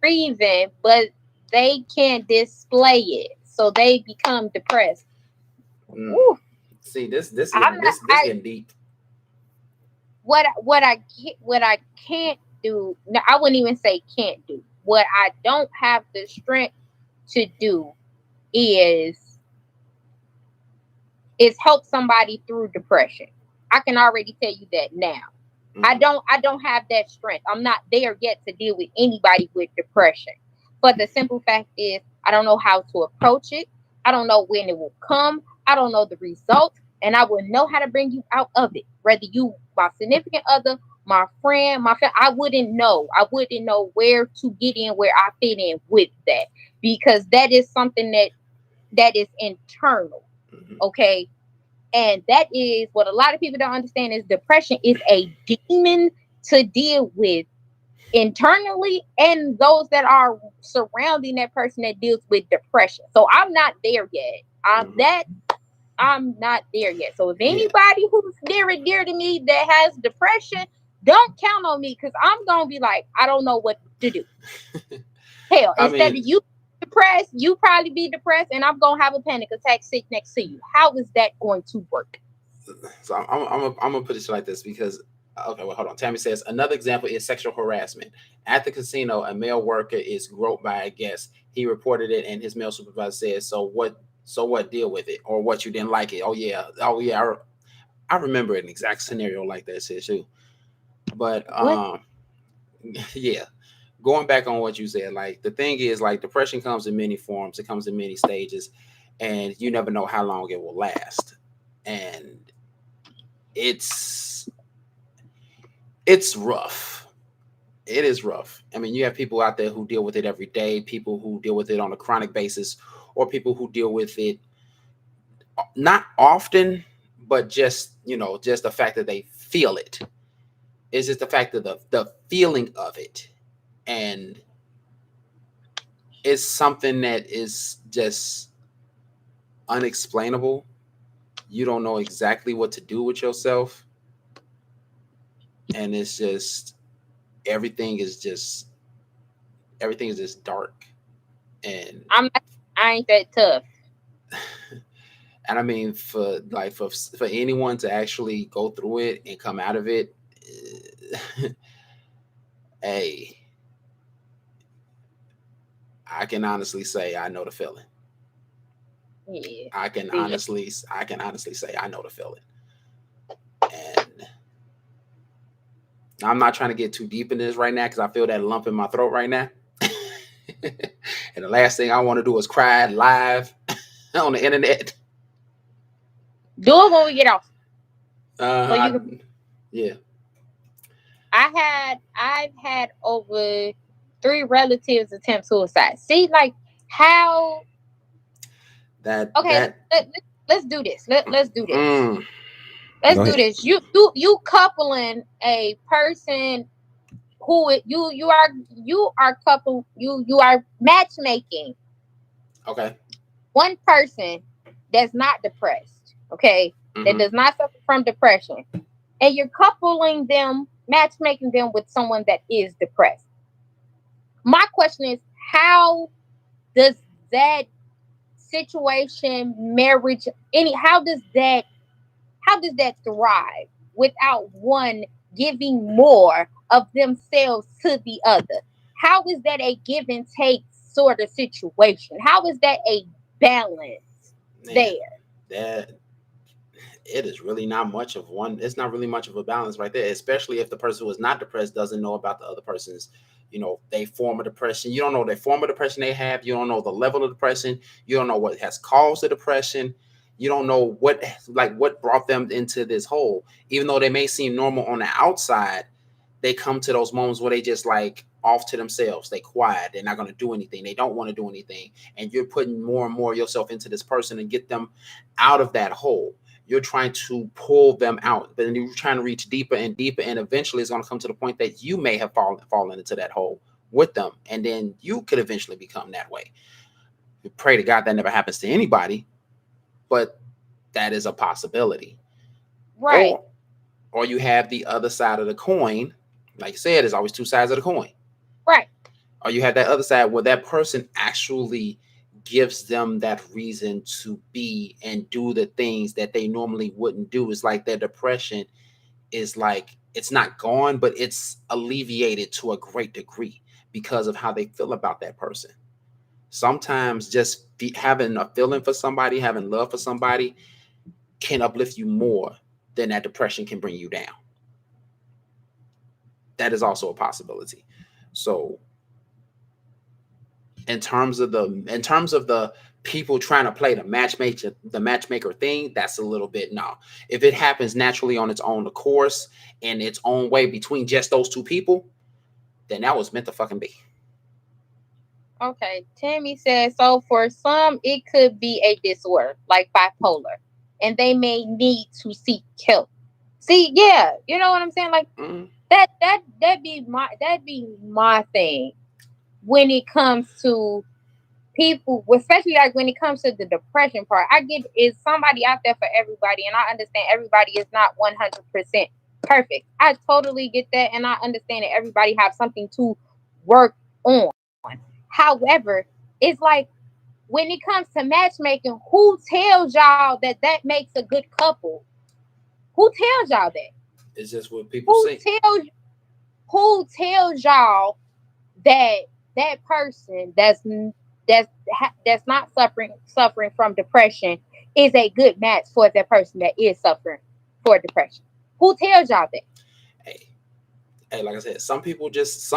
grieving, but they can't display it, so they become depressed. Mm. Woo. See, this I'm getting not. this getting deep. What I can't do. No, I wouldn't even say can't do. What I don't have the strength to do is help somebody through depression. I can already tell you that now. Mm. I don't have that strength. I'm not there yet to deal with anybody with depression. But the simple fact is I don't know how to approach it. I don't know when it will come. I don't know the results. And I will know how to bring you out of it. Whether you my significant other, my friend, my family, I wouldn't know. I wouldn't know where to get in, where I fit in with that. Because that is something that is internal. Mm-hmm. Okay. And that is what a lot of people don't understand is depression is a demon to deal with internally and those that are surrounding that person that deals with depression. So I'm not there yet. I'm not there yet. So if Yeah. anybody who's near and dear to me that has depression, don't count on me because I'm gonna be like, I don't know what to do. Hell, I instead of mean, you depressed, you probably be depressed, and I'm gonna have a panic attack sitting next to you. How is that going to work? so I'm gonna put it like this because okay, well, hold on. Tammy says another example is sexual harassment at the casino. A male worker is groped by a guest. He reported it, and his male supervisor says, "So what? So what? Deal with it, or what? You didn't like it? Oh yeah. I remember an exact scenario like that, says too. But What? yeah, going back on what you said, like the thing is, like depression comes in many forms. It comes in many stages, and you never know how long it will last. And it's it's rough. It is rough. I mean, you have people out there who deal with it every day, people who deal with it on a chronic basis, or people who deal with it not often, but just just the fact that they feel it. It's just the fact of the feeling of it, and it's something that is just unexplainable. You don't know exactly what to do with yourself, and it's just everything is just everything is just dark. And I ain't that tough. and I mean for anyone to actually go through it and come out of it, hey, I can honestly say I know the feeling. Yeah. I can honestly say I know the feeling. And I'm not trying to get too deep in this right now because I feel that lump in my throat right now. And the last thing I want to do is cry live on the internet. Do it when we get off. So you I, can yeah, I've had over 3 relatives attempt suicide. See, like how that okay, that let's do this. Let's do this. mm, Let's go do ahead. this. You coupling a person who you are couple you are matchmaking Okay. one person that's not depressed, okay, that Mm-hmm. does not suffer from depression, and you're coupling them, matchmaking them with someone that is depressed. My question is, how does that situation, marriage, how does that thrive without one giving more of themselves to the other? How is that a give and take sort of situation? How is that a balance Man, there? that it is really not much of one. It's not really much of a balance right there, especially if the person who is not depressed doesn't know about the other person's, they form of depression. You don't know the form of depression they have. You don't know the level of depression. You don't know what has caused the depression. You don't know what brought them into this hole. Even though they may seem normal on the outside, they come to those moments where they just like off to themselves. They quiet. They're not going to do anything. They don't want to do anything. And you're putting more and more yourself into this person and get them out of that hole. You're trying to pull them out, but then you're trying to reach deeper and deeper, and eventually it's going to come to the point that you may have fallen into that hole with them, and then you could eventually become that way. We pray to God that never happens to anybody, but that is a possibility. Right. Or you have the other side of the coin. Like you said, there's always two sides of the coin. Right. Or you have that other side where that person actually gives them that reason to be and do the things that they normally wouldn't do. It's like their depression is like, it's not gone, but it's alleviated to a great degree because of how they feel about that person. Sometimes just having a feeling for somebody, having love for somebody can uplift you more than that depression can bring you down. That is also a possibility. So in terms of the people trying to play the matchmaker thing, that's a little bit no. If it happens naturally on its own course in its own way between just those two people, then that was meant to fucking be. Okay, Tammy says, so for some, it could be a disorder like bipolar, and they may need to seek help. See, yeah, you know what I'm saying? Like that'd be my thing when it comes to people, especially like when it comes to the depression part. I get is somebody out there for everybody, and I understand everybody is not 100% perfect. I totally get that, and I understand that everybody has something to work on. However, it's like when it comes to matchmaking, who tells y'all that that makes a good couple? Who tells y'all that? It's just what people say. Who tells y'all that that person that's not suffering from depression is a good match for that person that is suffering for depression? Who tells y'all that? Hey, like I said, some people just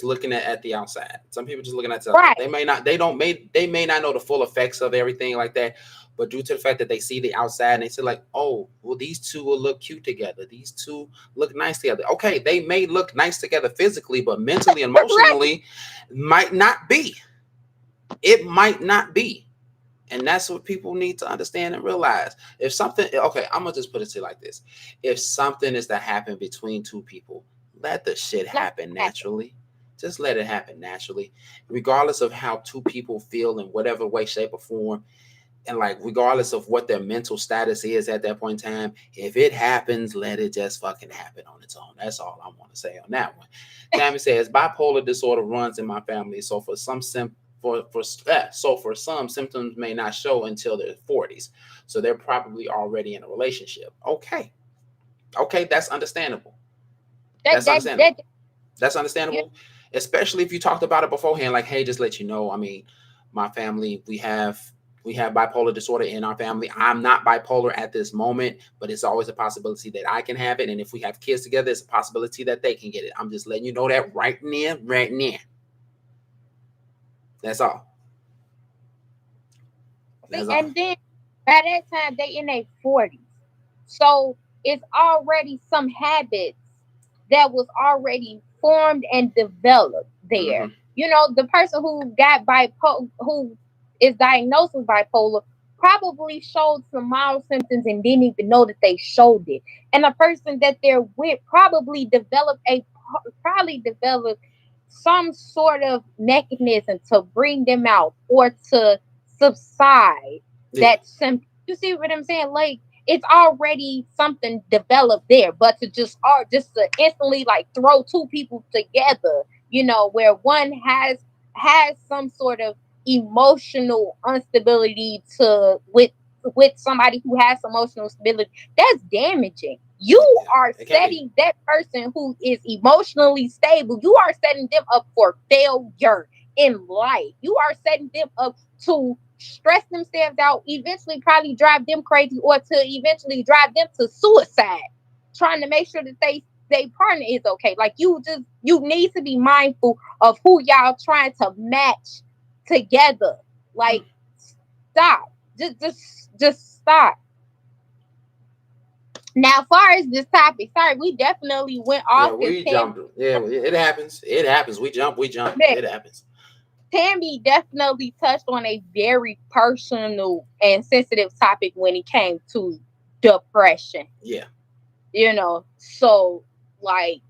looking at the outside. Some people just looking at the outside. Right. They may not know the full effects of everything like that, but due to the fact that they see the outside and they say like, oh, well, these two will look cute together. These two look nice together. Okay, they may look nice together physically, but mentally, emotionally, might not be. It might not be. And that's what people need to understand and realize. If something, okay, I'm gonna just put it to you like this: if something is to happen between two people, let the shit happen naturally. Just let it happen naturally, regardless of how two people feel in whatever way, shape, or form, and like regardless of what their mental status is at that point in time. If it happens, let it just fucking happen on its own. That's all I want to say on that one. Tammy says bipolar disorder runs in my family, so for some for some symptoms may not show until their 40s, so they're probably already in a relationship. Okay, that's understandable. That's understandable. That's understandable, especially if you talked about it beforehand. Like, hey, just let you know. I mean, my family, we have bipolar disorder in our family. I'm not bipolar at this moment, but it's always a possibility that I can have it. And if we have kids together, it's a possibility that they can get it. I'm just letting you know that right now. That's all. And then by that time they in their 40s. So it's already some habits that was already formed and developed there. Mm-hmm. You know, the person who got who is diagnosed with bipolar probably showed some mild symptoms and didn't even know that they showed it. And the person that they're with probably developed some sort of mechanism to bring them out or to subside that symptom. You see what I'm saying? Like, it's already something developed there, but to instantly like throw two people together, you know, where one has some sort of emotional instability with somebody who has emotional stability, that's damaging. You are setting that person who is emotionally stable, you are setting them up for failure in life. You are setting them up to stress themselves out, eventually probably drive them crazy, or to eventually drive them to suicide, trying to make sure that their partner is okay. Like, you need to be mindful of who y'all trying to match together. Like, stop. Just stop. Now, as far as this topic, sorry, we definitely went off. Yeah, we jumped. Yeah, it happens. It happens. We jump. Yeah. It happens. Tammy definitely touched on a very personal and sensitive topic when it came to depression. Yeah. You know, so like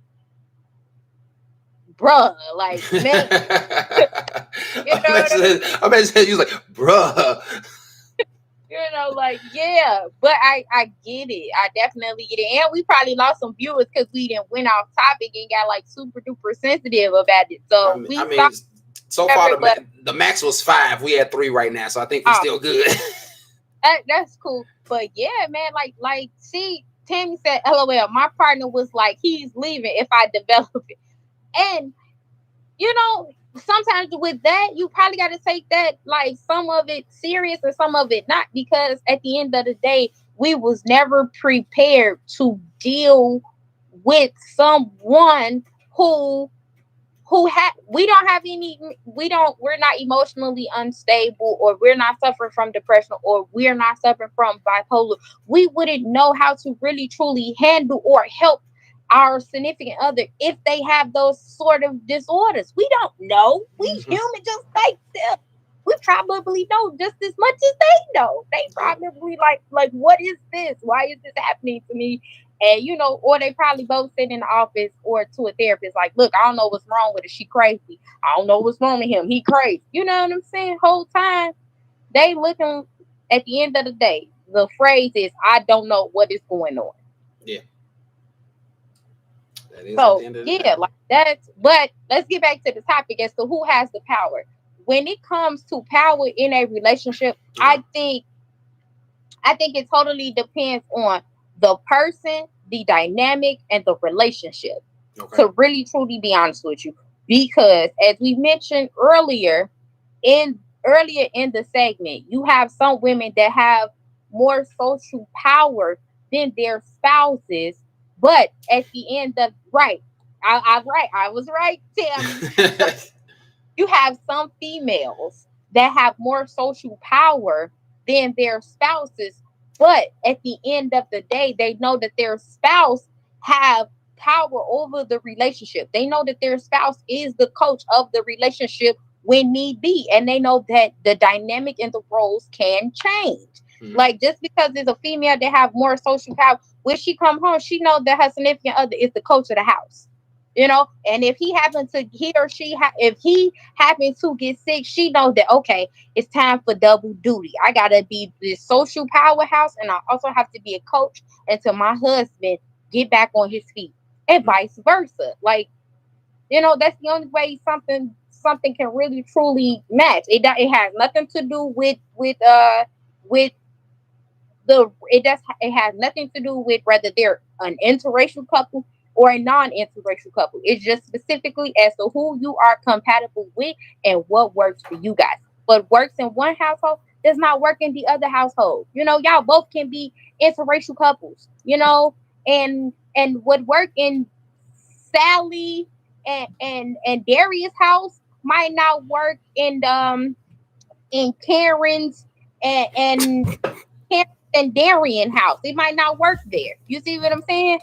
bruh, like, man, you know what I mean? I said you was like, bruh. You know, like, yeah, but I get it. I definitely get it. And we probably lost some viewers because we didn't went off topic and got like super duper sensitive about it. So I we mean, stopped so far the max was 5. We had 3 right now, so I think we're still good. That's cool. But yeah, man, like, see, Tammy said, LOL, my partner was like, he's leaving if I develop it. And, you know, sometimes with that, you probably got to take that, like, some of it serious and some of it not, because at the end of the day, we was never prepared to deal with someone we're not emotionally unstable, or we're not suffering from depression, or we're not suffering from bipolar. We wouldn't know how to really truly handle or help our significant other if they have those sort of disorders. We don't know. We human just like them. We probably know just as much as they know. They probably like, what is this? Why is this happening to me? And, you know, or they probably both sit in the office or to a therapist like, look, I don't know what's wrong with her. She crazy. I don't know what's wrong with him. He crazy. You know what I'm saying? Whole time they looking, at the end of the day, the phrase is, I don't know what is going on. Yeah. That is So, at the end of the day. yeah, like that's, but let's get back to the topic as to who has the power. When it comes to power in a relationship, I think it totally depends on the person, the dynamic, and the relationship. To really truly be honest with you, because as we mentioned earlier in the segment, you have some women that have more social power than their spouses, but at the end of I was right, Tammy. You have some females that have more social power than their spouses, but at the end of the day, they know that their spouse have power over the relationship. They know that their spouse is the coach of the relationship when need be, and they know that the dynamic and the roles can change. Like, just because there's a female that have more social power, when she come home, she knows that her significant other is the coach of the house. You know, and if he happens to if he happens to get sick, she knows that, okay, it's time for double duty. I gotta be the social powerhouse, and I also have to be a coach until my husband get back on his feet, and vice versa. Like, you know, that's the only way something can really truly match. It has nothing to do with it has nothing to do with whether they're an interracial couple or a non-interracial couple. It's just specifically as to who you are compatible with and what works for you guys. What works in one household does not work in the other household. You know, y'all both can be interracial couples, you know, and what work in Sally and Darius' house might not work in Karen's and and Darian house. It might not work there. You see what I'm saying?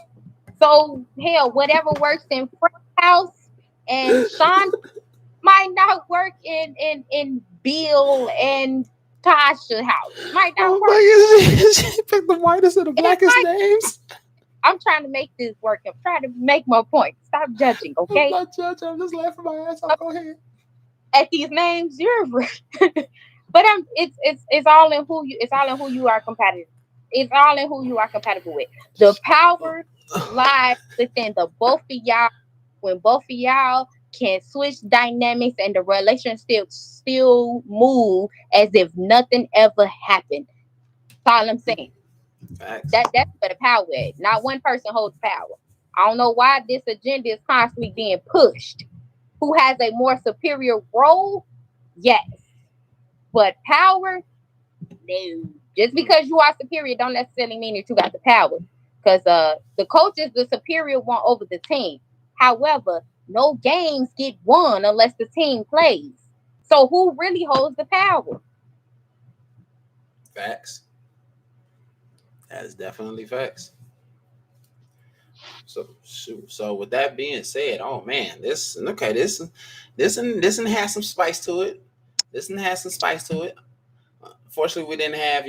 So hell, whatever works in Frank's house and Sean might not work in Bill and Tasha's house. Might not work. She picked the whitest and the blackest names. I'm trying to make this work. I'm trying to make my point. Stop judging, okay? I'm not judging. I'm just laughing my ass off. Go ahead. At these names, you're but it's all in who you are compatible. It's all in who you are compatible with. The power lies within the both of y'all. When both of y'all can switch dynamics and the relationship still move as if nothing ever happened. That's all I'm saying. Facts. That's where the power is. Not one person holds power. I don't know why this agenda is constantly being pushed. Who has a more superior role? Yes. But power? No. Just because you are superior don't necessarily mean that you got the power. Because the coach is the superior one over the team. However, no games get won unless the team plays. So who really holds the power? Facts. That is definitely facts. So with that being said, oh man, this has some spice to it. This one has some spice to it. Fortunately, we didn't have,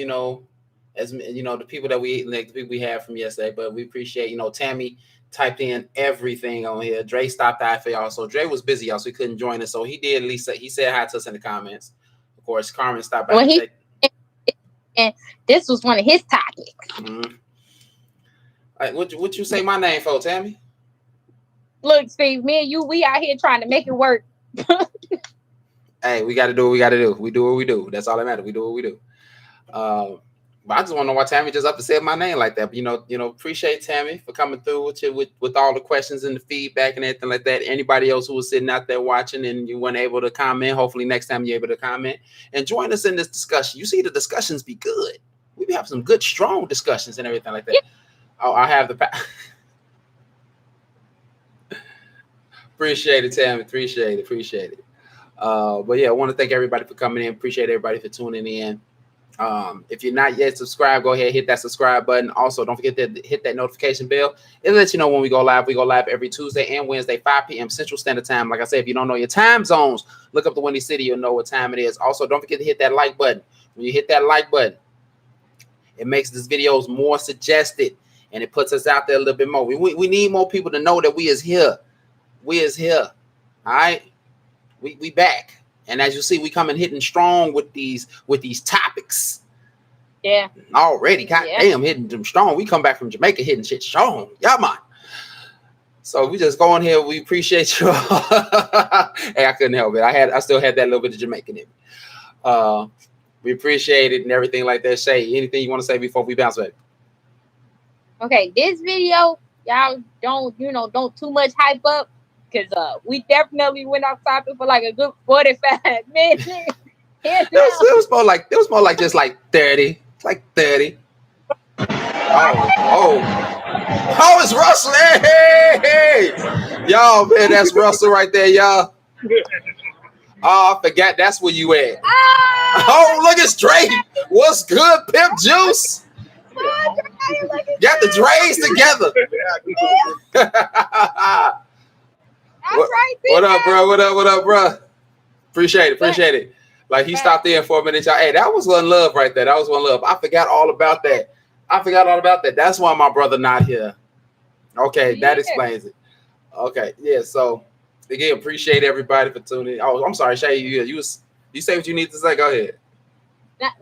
as you know, the people that we had from yesterday. But we appreciate, Tammy typed in everything on here. Dre stopped by for y'all. So Dre was busy, y'all, so he couldn't join us. So he did at least he said hi to us in the comments. Of course, Carmen stopped by. Well, and this was one of his topics. Mm-hmm. All right, what you say my name for, Tammy? Look, Steve, me and you, we out here trying to make it work. Hey, we got to do what we got to do. We do what we do. That's all that matters. We do what we do. But I just want to know why Tammy just up and said my name like that. But, appreciate Tammy for coming through with all the questions and the feedback and everything like that. Anybody else who was sitting out there watching and you weren't able to comment, hopefully next time you're able to comment and join us in this discussion. You see, the discussions be good. We have some good, strong discussions and everything like that. Yeah. Oh, I have the appreciate it, Tammy. Appreciate it. But yeah, I want to thank everybody for coming in. Appreciate everybody for tuning in. If you're not yet subscribed, go ahead, hit that subscribe button. Also, don't forget to hit that notification bell. It lets you know when we go live. We go live every Tuesday and Wednesday, 5 p.m. Central Standard Time. Like I said, if you don't know your time zones, look up the Windy City. You'll know what time it is. Also, don't forget to hit that like button. When you hit that like button, it makes these videos more suggested, and it puts us out there a little bit more. We need more people to know that we is here. We is here. All right? We back. And as you see, we coming hitting strong with these topics. Yeah. Already, goddamn, hitting them strong. We come back from Jamaica hitting shit strong. Yeah, man. So we just go on here. We appreciate you. Hey, I couldn't help it. I still had that little bit of Jamaican in me. We appreciate it and everything like that. Shay, anything you want to say before we bounce back? Okay, this video, y'all don't too much hype up. Because we definitely went off topic for like a good 45 minutes. It was more like just like 30. It's like 30. Oh, it's Russell. Hey. Y'all, man, that's Russell right there, y'all. Oh, I forgot that's where you at. Oh, look at Drake. What's good, Pimp Juice? Got the Dre's together. What up, bro? What up, bro? Appreciate it. Like he stopped there for a minute, y'all. Hey, that was one love right there. That was one love. I forgot all about that. That's why my brother not here. Okay, that explains it. Okay, yeah. So again, appreciate everybody for tuning in. Oh, I'm sorry, Shay. You say what you need to say. Go ahead.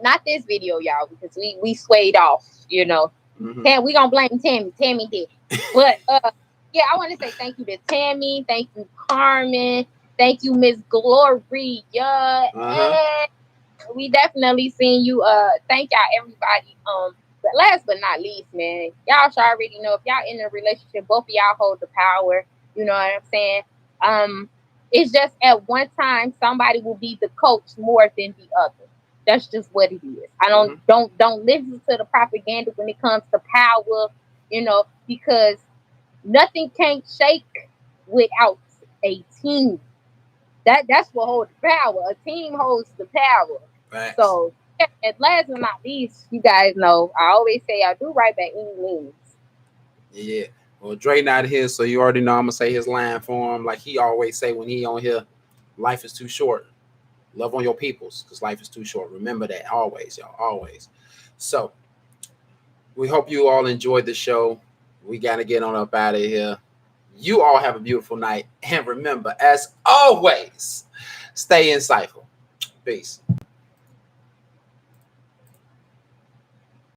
Not this video, y'all, because we swayed off. Mm-hmm. We gonna blame Tammy. Tammy did, but yeah, I want to say thank you to Tammy. Thank you, Carmen. Thank you, Miss Gloria. We definitely seen you. Thank y'all, everybody. But last but not least, man, y'all should already know if y'all in a relationship, both of y'all hold the power. You know what I'm saying? It's just at one time somebody will be the coach more than the other. That's just what it is. I don't listen to the propaganda when it comes to power. Because nothing can't shake without a team. That's what holds the power. A team holds the power. Right. So, at last but not least, you guys know I always say I do right by any means. Yeah. Well, Dre not here, so you already know I'm gonna say his line for him. Like he always say when he on here, life is too short. Love on your peoples, because life is too short. Remember that always, y'all. Always. So we hope you all enjoyed the show. We got to get on up out of here. You all have a beautiful night. And remember, as always, stay insightful. Peace.